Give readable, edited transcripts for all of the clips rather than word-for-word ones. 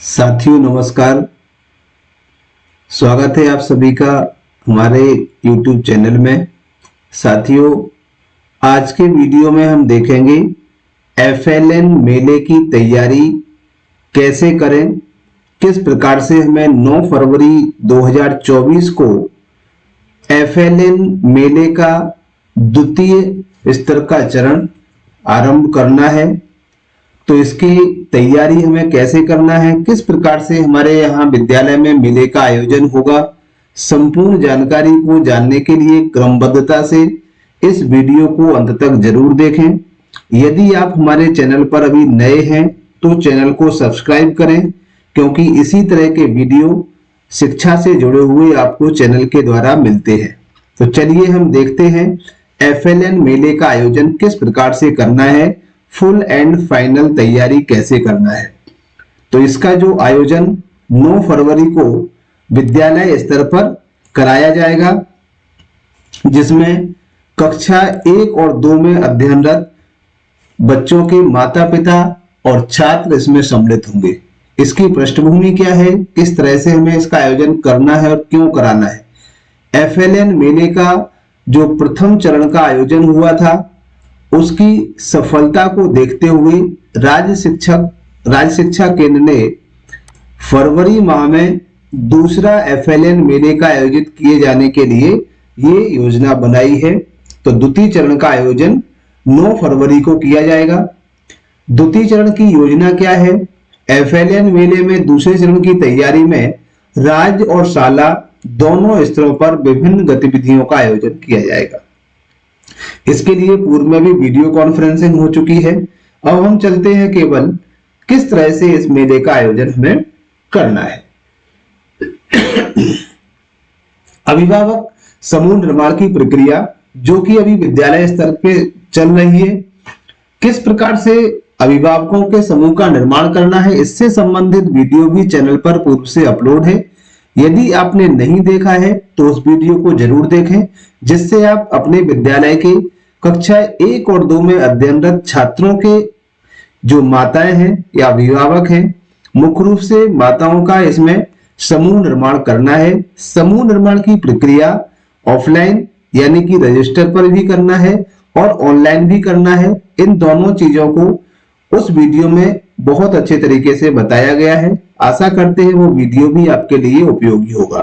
साथियों नमस्कार। स्वागत है आप सभी का हमारे YouTube चैनल में। साथियों आज के वीडियो में हम देखेंगे FLN मेले की तैयारी कैसे करें, किस प्रकार से हमें 9 फरवरी 2024 को FLN मेले का द्वितीय स्तर का चरण आरंभ करना है। तो इसकी तैयारी हमें कैसे करना है, किस प्रकार से हमारे यहाँ विद्यालय में मेले का आयोजन होगा, संपूर्ण जानकारी को जानने के लिए क्रमबद्धता से इस वीडियो को अंत तक जरूर देखें। यदि आप हमारे चैनल पर अभी नए हैं तो चैनल को सब्सक्राइब करें, क्योंकि इसी तरह के वीडियो शिक्षा से जुड़े हुए आपको चैनल के द्वारा मिलते हैं। तो चलिए हम देखते हैं FLN मेले का आयोजन किस प्रकार से करना है, फुल एंड फाइनल तैयारी कैसे करना है। तो इसका जो आयोजन 9 फरवरी को विद्यालय स्तर पर कराया जाएगा, जिसमें कक्षा 1 और 2 में अध्ययनरत बच्चों के माता पिता और छात्र इसमें सम्मिलित होंगे। इसकी पृष्ठभूमि क्या है, किस तरह से हमें इसका आयोजन करना है और क्यों कराना है। FLN मेले का जो प्रथम चरण का आयोजन हुआ था उसकी सफलता को देखते हुए राज्य शिक्षा केंद्र ने फरवरी माह में दूसरा FLN मेले का आयोजित किए जाने के लिए ये योजना बनाई है। तो द्वितीय चरण का आयोजन 9 फरवरी को किया जाएगा। द्वितीय चरण की योजना क्या है? FLN मेले में दूसरे चरण की तैयारी में राज्य और शाला दोनों स्तरों पर विभिन्न गतिविधियों का आयोजन किया जाएगा। इसके लिए पूर्व में भी वीडियो कॉन्फ्रेंसिंग हो चुकी है। अब हम चलते हैं केवल किस तरह से इस मेले का आयोजन हमें करना है। अभिभावक समूह निर्माण की प्रक्रिया जो कि अभी विद्यालय स्तर पे चल रही है, किस प्रकार से अभिभावकों के समूह का निर्माण करना है, इससे संबंधित वीडियो भी चैनल पर पूर्व से अपलोड है। यदि आपने नहीं देखा है तो उस वीडियो को जरूर देखें, जिससे आप अपने विद्यालय के कक्षा 1 और 2 में अध्ययनरत छात्रों के जो माताएं हैं या अभिभावक हैं, मुख्य रूप से माताओं का इसमें समूह निर्माण करना है। समूह निर्माण की प्रक्रिया ऑफलाइन यानी कि रजिस्टर पर भी करना है और ऑनलाइन भी करना है। इन दोनों चीजों को उस वीडियो में बहुत अच्छे तरीके से बताया गया है। आशा करते हैं वो वीडियो भी आपके लिए उपयोगी होगा।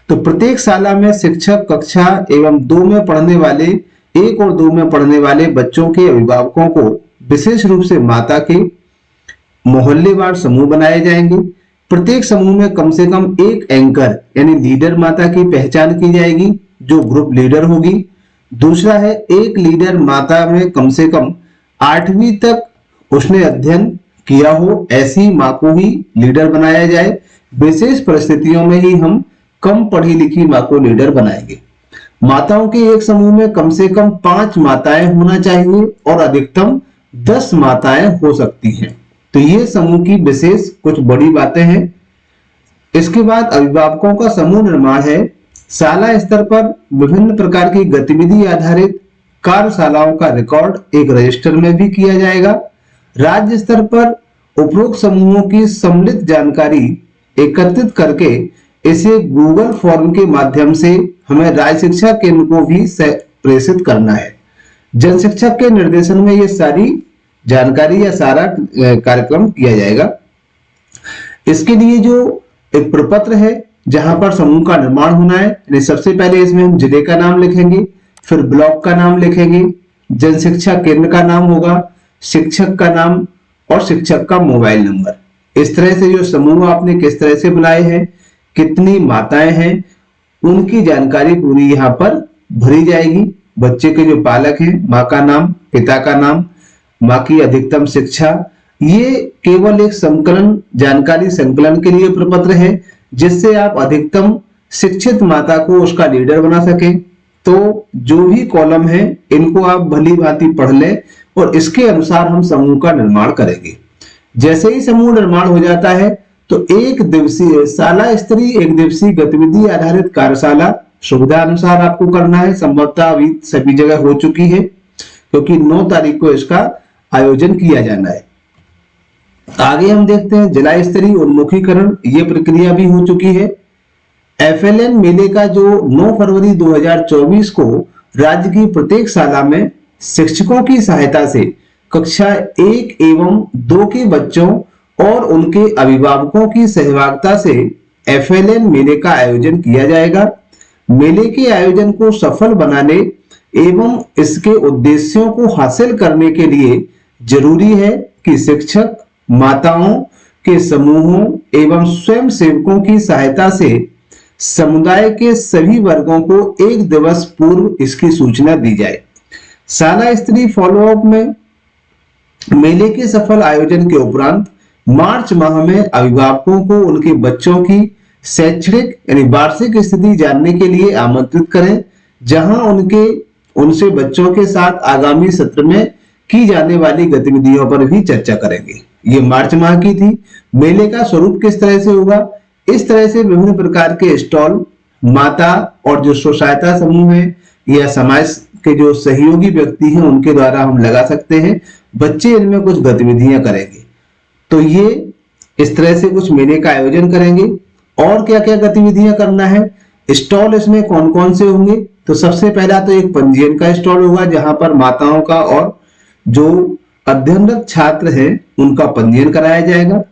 तो प्रत्येक शाला में शिक्षक कक्षा एवं 2 में पढ़ने वाले 1 और 2 में पढ़ने वाले बच्चों के अभिभावकों को विशेष रूप से माता के मोहल्लेवार समूह बनाए जाएंगे। प्रत्येक समूह में कम से कम एक एंकर यानी लीडर माता की पहचान की जाएगी, जो ग्रुप लीडर होगी। दूसरा है एक लीडर माता में कम से कम 8वीं तक उसने अध्ययन किया हो, ऐसी माँ को ही लीडर बनाया जाए। विशेष परिस्थितियों में ही हम कम पढ़ी लिखी माँ को लीडर बनाएंगे। माताओं के एक समूह में कम से कम 5 माताएं होना चाहिए और अधिकतम 10 माताएं हो सकती हैं। तो ये समूह की विशेष कुछ बड़ी बातें हैं। इसके बाद अभिभावकों का समूह निर्माण है। शाला स्तर पर विभिन्न प्रकार की गतिविधि आधारित कार्यशालाओं का रिकॉर्ड एक रजिस्टर में भी किया जाएगा। राज्य स्तर पर उपरोक्त समूहों की सम्मिलित जानकारी एकत्रित करके इसे गूगल फॉर्म के माध्यम से हमें राज्य शिक्षा केंद्र को भी प्रेषित करना है। जन शिक्षक के निर्देशन में ये सारी जानकारी या सारा कार्यक्रम किया जाएगा। इसके लिए जो एक प्रपत्र है जहां पर समूह का निर्माण होना है, सबसे पहले इसमें हम जिले का नाम लिखेंगे, फिर ब्लॉक का नाम लिखेंगे, जन शिक्षा केंद्र का नाम होगा, शिक्षक का नाम और शिक्षक का मोबाइल नंबर। इस तरह से जो समूह आपने किस तरह से बनाए हैं, कितनी माताएं हैं, उनकी जानकारी पूरी यहाँ पर भरी जाएगी। बच्चे के जो पालक हैं, माँ का नाम, पिता का नाम, माँ की अधिकतम शिक्षा, ये केवल एक संकलन जानकारी संकलन के लिए प्रपत्र है, जिससे आप अधिकतम शिक्षित माता को उसका लीडर बना सके। तो जो भी कॉलम है इनको आप भली भांति पढ़ लें और इसके अनुसार हम समूह का निर्माण करेंगे। जैसे ही समूह निर्माण हो जाता है तो एक दिवसीय शाला स्तरीय एक दिवसीय गतिविधि आधारित कार्यशाला सुविधा अनुसार आपको करना है। संभवतः अभी सभी जगह हो चुकी है, क्योंकि 9 तारीख को इसका आयोजन किया जाना है। आगे हम देखते हैं जिला स्तरीय उन्मुखीकरण, ये प्रक्रिया भी हो चुकी है। एफएलएन मेले का जो 9 फरवरी 2024 को राज्य की प्रत्येक शाला में शिक्षकों की सहायता से कक्षा 1 एवं 2 के बच्चों और उनके अभिभावकों की सहभागिता से एफएलएन मेले का आयोजन किया जाएगा। मेले के आयोजन को सफल बनाने एवं इसके उद्देश्यों को हासिल करने के लिए जरूरी है कि शिक्षक, माताओं के समूहों एवं स्वयं सेवकों की सहायता से समुदाय के सभी वर्गों को एक दिवस पूर्व इसकी सूचना दी जाए। शाला स्तरीय फॉलोअप में मेले के सफल आयोजन के उपरांत मार्च माह में अभिभावकों को उनके बच्चों की शैक्षणिक यानी वार्षिक स्थिति जानने के लिए आमंत्रित करें, जहां उनसे बच्चों के साथ आगामी सत्र में की जाने वाली गतिविधियों पर भी चर्चा करेंगे। ये मार्च माह की थी। मेले का स्वरूप किस तरह से होगा? इस तरह से विभिन्न प्रकार के स्टॉल माता और जो स्व सहायता समूह है या समाज के जो सहयोगी व्यक्ति हैं उनके द्वारा हम लगा सकते हैं। बच्चे इनमें कुछ गतिविधियां करेंगे। तो ये इस तरह से कुछ मेले का आयोजन करेंगे। और क्या क्या गतिविधियां करना है? स्टॉल इसमें कौन कौन से होंगे? तो सबसे पहला तो एक पंजीयन का स्टॉल होगा, जहां पर माताओं का और जो अध्ययनरत छात्र हैं उनका पंजीयन कराया जाएगा।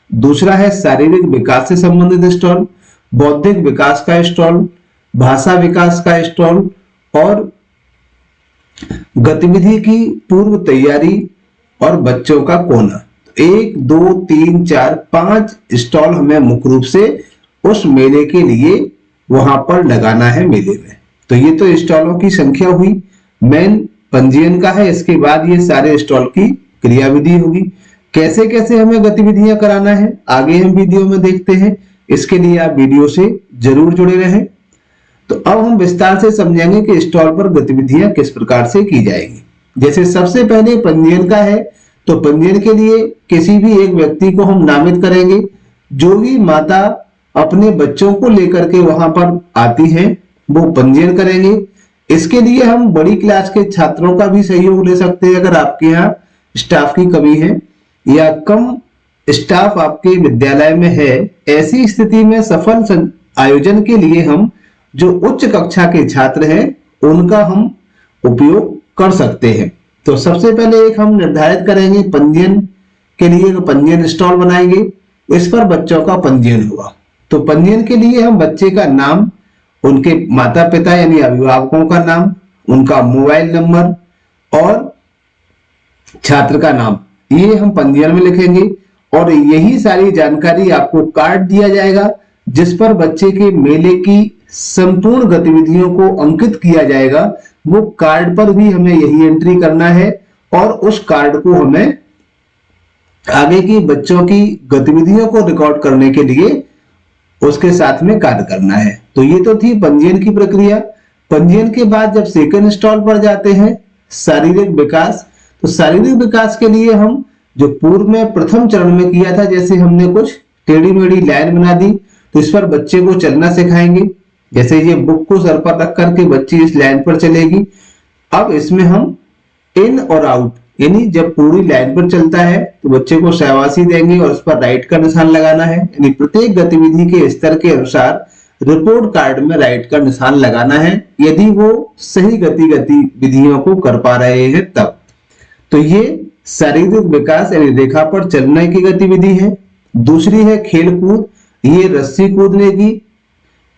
दूसरा है शारीरिक विकास से संबंधित स्टॉल, बौद्धिक विकास का स्टॉल, भाषा विकास का स्टॉल और गतिविधि की पूर्व तैयारी और बच्चों का कोना। 1 2 3 4 5 स्टॉल हमें मुख्य रूप से उस मेले के लिए वहां पर लगाना है मेले में। तो ये तो स्टॉलों की संख्या हुई, मेन पंजीयन का है। इसके बाद ये सारे स्टॉल की क्रियाविधि होगी। कैसे कैसे हमें गतिविधियां कराना है आगे हम वीडियो में देखते हैं। इसके लिए आप वीडियो से जरूर जुड़े रहें। तो अब हम विस्तार से समझेंगे कि स्टॉल पर गतिविधियां किस प्रकार से की जाएगी। जैसे सबसे पहले पंजीयन का है, तो पंजीयन के लिए किसी भी एक व्यक्ति को हम नामित करेंगे। जो भी माता अपने बच्चों को लेकर के वहां पर आती हैं वो पंजीयन करेंगे। इसके लिए हम बड़ी क्लास के छात्रों का भी सहयोग ले सकते हैं अगर आपके यहाँ स्टाफ की कमी है या कम स्टाफ आपके विद्यालय में है। ऐसी स्थिति में सफल आयोजन के लिए हम जो उच्च कक्षा के छात्र हैं उनका हम उपयोग कर सकते हैं। तो सबसे पहले एक हम निर्धारित करेंगे पंजीयन के लिए, पंजीयन स्टॉल बनाएंगे। इस पर बच्चों का पंजीयन हुआ तो पंजीयन के लिए हम बच्चे का नाम, उनके माता पिता यानी अभिभावकों का नाम, उनका मोबाइल नंबर और छात्र का नाम, ये हम पंजीयन में लिखेंगे। और यही सारी जानकारी आपको कार्ड दिया जाएगा जिस पर बच्चे के मेले की संपूर्ण गतिविधियों को अंकित किया जाएगा। वो कार्ड पर भी हमें यही एंट्री करना है और उस कार्ड को हमें आगे की बच्चों की गतिविधियों को रिकॉर्ड करने के लिए उसके साथ में कार्य करना है। तो ये तो थी पंजीयन की प्रक्रिया। पंजीयन के बाद जब सेकंड स्टॉल पर जाते हैं शारीरिक विकास, तो शारीरिक विकास के लिए हम जो पूर्व में प्रथम चरण में किया था, जैसे हमने कुछ टेढ़ी मेढ़ी लाइन बना दी तो इस पर बच्चे को चलना सिखाएंगे। जैसे ये बुक को सर पर रख करके बच्ची इस लाइन पर चलेगी। अब इसमें हम इन और आउट यानी जब पूरी लाइन पर चलता है तो बच्चे को शाबाशी देंगे और उस पर राइट का निशान लगाना है। यानी प्रत्येक गतिविधि के स्तर के अनुसार रिपोर्ट कार्ड में राइट का निशान लगाना है यदि वो सही गतिविधियों को कर पा रहे हैं तब। तो ये शारीरिक विकास यानी रेखा पर चलने की गतिविधि है। दूसरी है खेल कूद, ये रस्सी कूदने की,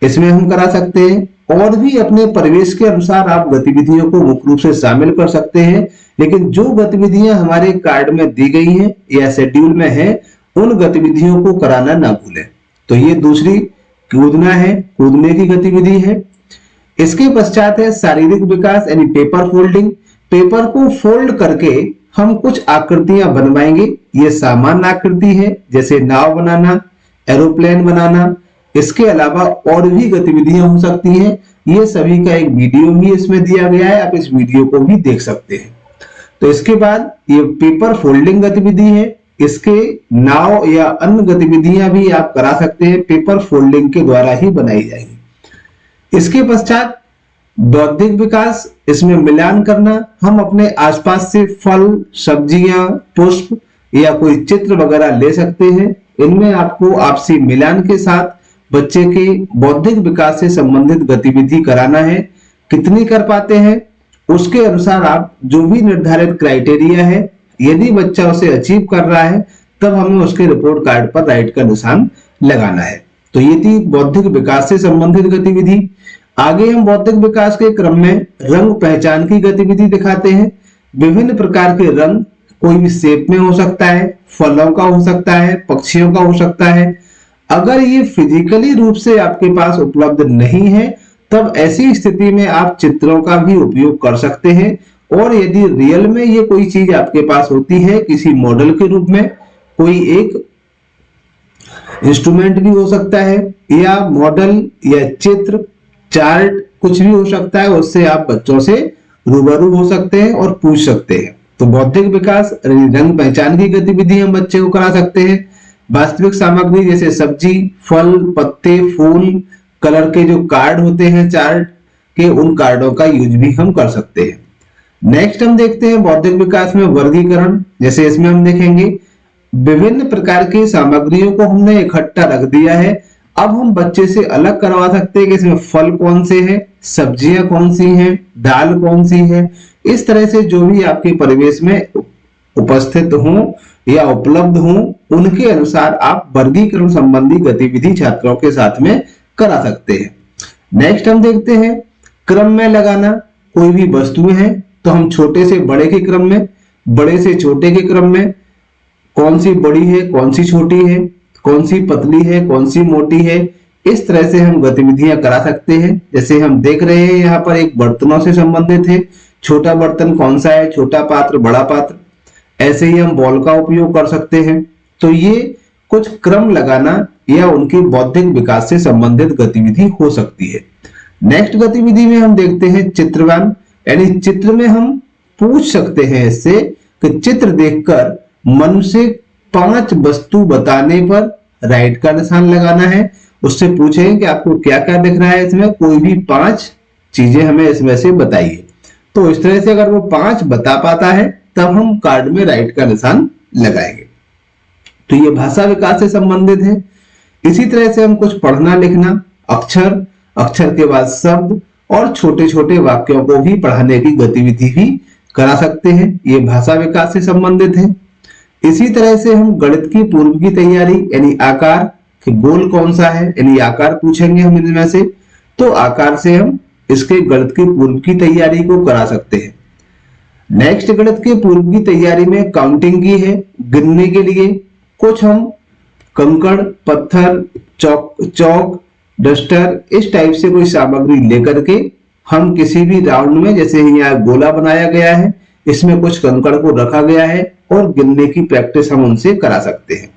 इसमें हम करा सकते हैं। और भी अपने परिवेश के अनुसार आप गतिविधियों को मुख्य रूप से शामिल कर सकते हैं, लेकिन जो गतिविधियां हमारे कार्ड में दी गई हैं या शेड्यूल में है उन गतिविधियों को कराना ना भूलें। तो ये दूसरी कूदना है, कूदने की गतिविधि है। इसके पश्चात है शारीरिक विकास यानी पेपर फोल्डिंग। पेपर को फोल्ड करके हम कुछ आकृतियां बनवाएंगे। ये सामान्य आकृति है जैसे नाव बनाना, एरोप्लेन बनाना। इसके अलावा और भी गतिविधियां हो सकती हैं। ये सभी का एक वीडियो भी इसमें दिया गया है, आप इस वीडियो को भी देख सकते हैं। तो इसके बाद ये पेपर फोल्डिंग गतिविधि है। इसके नाव या अन्य गतिविधियां भी आप करा सकते हैं, पेपर फोल्डिंग के द्वारा ही बनाई जाएगी। इसके पश्चात बौद्धिक विकास, इसमें मिलान करना। हम अपने आसपास से फल, सब्जियां, पुष्प या कोई चित्र वगैरह ले सकते हैं। इनमें आपको आपसी मिलान के साथ बच्चे के बौद्धिक विकास से संबंधित गतिविधि कराना है। कितनी कर पाते हैं उसके अनुसार आप जो भी निर्धारित क्राइटेरिया है, यदि बच्चा उसे अचीव कर रहा है तब हमें उसके रिपोर्ट कार्ड पर राइट का निशान लगाना है। तो ये थी बौद्धिक विकास से संबंधित गतिविधि। आगे हम बौद्धिक विकास के क्रम में रंग पहचान की गतिविधि दिखाते हैं। विभिन्न प्रकार के रंग कोई भी शेप में हो सकता है, फलों का हो सकता है, पक्षियों का हो सकता है। अगर ये फिजिकली रूप से आपके पास उपलब्ध नहीं है तब ऐसी स्थिति में आप चित्रों का भी उपयोग कर सकते हैं। और यदि रियल में ये कोई चीज आपके पास होती है किसी मॉडल के रूप में, कोई एक इंस्ट्रूमेंट भी हो सकता है या मॉडल या चित्र चार्ट कुछ भी हो सकता है, उससे आप बच्चों से रूबरू हो सकते हैं और पूछ सकते हैं। तो बौद्धिक विकास रंग पहचान की गतिविधि हम बच्चे को करा सकते हैं। वास्तविक सामग्री जैसे सब्जी, फल, पत्ते, फूल, कलर के जो कार्ड होते हैं चार्ट के, उन कार्डों का यूज भी हम कर सकते हैं। नेक्स्ट हम देखते हैं बौद्धिक विकास में वर्गीकरण। जैसे इसमें हम देखेंगे विभिन्न प्रकार की सामग्रियों को हमने इकट्ठा रख दिया है। अब हम बच्चे से अलग करवा सकते हैं कि इसमें फल कौन से हैं, सब्जियां कौन सी हैं, दाल कौन सी है। इस तरह से जो भी आपके परिवेश में उपस्थित हों या उपलब्ध हों, उनके अनुसार आप वर्गीकरण संबंधी गतिविधि छात्रों के साथ में करा सकते हैं। नेक्स्ट हम देखते हैं क्रम में लगाना। कोई भी वस्तुएं हैं तो हम छोटे से बड़े के क्रम में, बड़े से छोटे के क्रम में, कौन सी बड़ी है, कौन सी छोटी है, कौन सी पतली है, कौन सी मोटी है, इस तरह से हम गतिविधियां करा सकते हैं। जैसे हम देख रहे हैं यहाँ पर एक बर्तनों से संबंधित है, छोटा बर्तन कौन सा है, छोटा पात्र, बड़ा पात्र। ऐसे ही हम बॉल का उपयोग कर सकते हैं। तो ये कुछ क्रम लगाना या उनकी बौद्धिक विकास से संबंधित गतिविधि हो सकती है। नेक्स्ट गतिविधि में हम देखते हैं चित्रवान, यानी चित्र में हम पूछ सकते हैं इससे कि चित्र देखकर मन से 5 वस्तु बताने पर राइट का निशान लगाना है। उससे पूछें कि आपको क्या क्या दिख रहा है इसमें, कोई भी 5 चीजें हमें इसमें से बताइए। तो इस तरह से अगर वो 5 बता पाता है तब हम कार्ड में राइट का निशान लगाएंगे। तो ये भाषा विकास से संबंधित है। इसी तरह से हम कुछ पढ़ना लिखना, अक्षर, अक्षर के बाद शब्द और छोटे छोटे वाक्यों को भी पढ़ाने की गतिविधि भी करा सकते हैं। ये भाषा विकास से संबंधित है। इसी तरह से हम गणित की पूर्व की तैयारी, यानी आकार कि गोल कौन सा है, यानी आकार पूछेंगे हम इनमें से, तो आकार से हम इसके गणित की पूर्व की तैयारी को करा सकते हैं। नेक्स्ट गणित के पूर्व की तैयारी में काउंटिंग की है, गिनने के लिए कुछ हम कंकड़, पत्थर, चौक, डस्टर, इस टाइप से कोई सामग्री लेकर के हम किसी भी राउंड में, जैसे यहाँ गोला बनाया गया है, इसमें कुछ कंकड़ को रखा गया है और गिनने की प्रैक्टिस हम उनसे करा सकते हैं।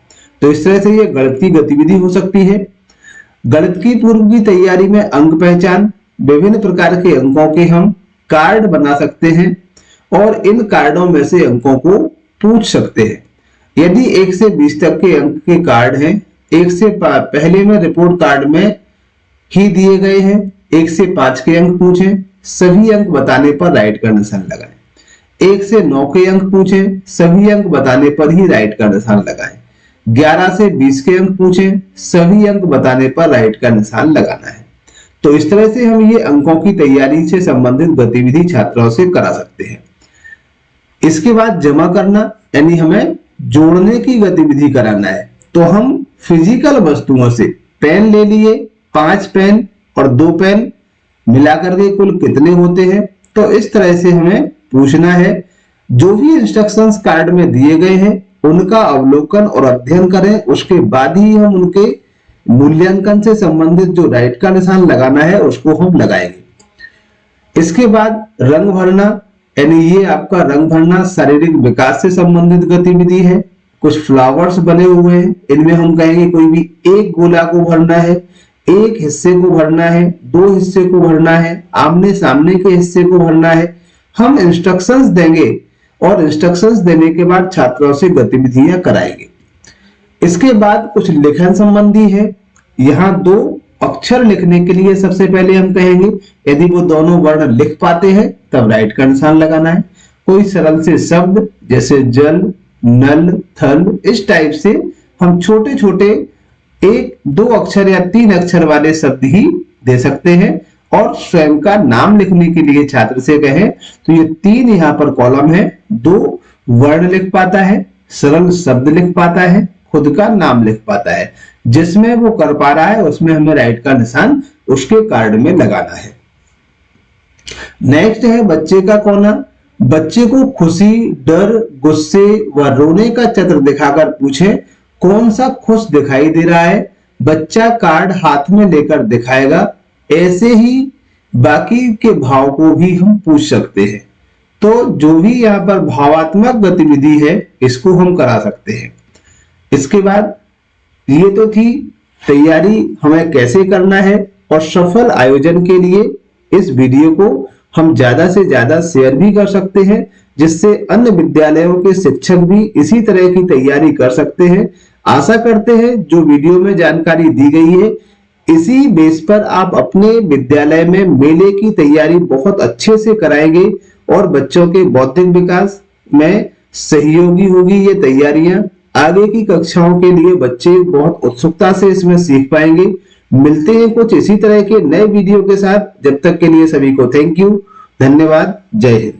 तो इस तरह से ये गणित की गतिविधि हो सकती है। गणित की पूर्व की तैयारी में अंक पहचान, विभिन्न प्रकार के अंकों के हम कार्ड बना सकते हैं और इन कार्डों में से अंकों को पूछ सकते हैं। यदि 1 से 20 तक के अंक के कार्ड हैं, 1 से पहले में रिपोर्ट कार्ड में ही दिए गए हैं, 1 से 5 के अंक पूछें, सभी अंक बताने पर राइट का निशान लगाएं। 1 से 9 के अंक पूछें, सभी अंक बताने पर ही राइट का निशान लगाएं। 11 से 20 के अंक पूछें, सभी अंक बताने पर राइट का निशान लगाना है। तो इस तरह से हम ये अंकों की तैयारी से संबंधित गतिविधि छात्रों से करा सकते हैं। इसके बाद जमा करना, यानी हमें जोड़ने की गतिविधि कराना है। तो हम फिजिकल वस्तुओं से पेन ले लिए, 5 पेन और 2 पेन मिलाकर के कुल कितने होते हैं। तो इस तरह से हमें पूछना है। जो भी इंस्ट्रक्शंस कार्ड में दिए गए हैं उनका अवलोकन और अध्ययन करें, उसके बाद ही हम उनके मूल्यांकन से संबंधित जो राइट का निशान लगाना है उसको हम लगाएंगे। इसके बाद रंग भरना, यानी ये आपका रंग भरना शारीरिक विकास से संबंधित गतिविधि है। कुछ फ्लावर्स बने हुए हैं, इनमें हम कहेंगे कोई भी एक गोला को भरना है, एक हिस्से को भरना है, 2 हिस्से को भरना है, आमने सामने के हिस्से को भरना है। हम इंस्ट्रक्शंस देंगे और इंस्ट्रक्शंस देने के बाद छात्रों से गतिविधियां कराएंगे। इसके बाद कुछ लेखन संबंधी है। यहाँ 2 अक्षर लिखने के लिए सबसे पहले हम कहेंगे यदि वो दोनों वर्ण लिख पाते हैं तब राइट का निशान लगाना है। कोई सरल से शब्द जैसे जल, नल, थल, इस टाइप से हम छोटे छोटे 1-2 अक्षर या 3 अक्षर वाले शब्द ही दे सकते हैं। और स्वयं का नाम लिखने के लिए छात्र से कहें तो ये 3 यहाँ पर कॉलम है, 2 वर्ण लिख पाता है, सरल शब्द लिख पाता है, खुद का नाम लिख पाता है। जिसमें वो कर पा रहा है उसमें हमें राइट का निशान उसके कार्ड में लगाना है। नेक्स्ट है बच्चे का कोना। बच्चे को खुशी, डर, गुस्से व रोने का चित्र दिखाकर पूछे कौन सा खुश दिखाई दे रहा है। बच्चा कार्ड हाथ में लेकर दिखाएगा। ऐसे ही बाकी के भाव को भी हम पूछ सकते हैं। तो जो भी यहाँ पर भावात्मक गतिविधि है इसको हम करा सकते हैं। इसके बाद ये तो थी तैयारी हमें कैसे करना है, और सफल आयोजन के लिए इस वीडियो को हम ज्यादा से ज्यादा शेयर भी कर सकते हैं, जिससे अन्य विद्यालयों के शिक्षक भी इसी तरह की तैयारी कर सकते हैं। आशा करते हैं जो वीडियो में जानकारी दी गई है इसी बेस पर आप अपने विद्यालय में मेले की तैयारी बहुत अच्छे से कराएंगे और बच्चों के बौद्धिक विकास में सहयोगी होगी ये तैयारियां। आगे की कक्षाओं के लिए बच्चे बहुत उत्सुकता से इसमें सीख पाएंगे। मिलते हैं कुछ इसी तरह के नए वीडियो के साथ। जब तक के लिए सभी को थैंक यू, धन्यवाद, जय हिंद।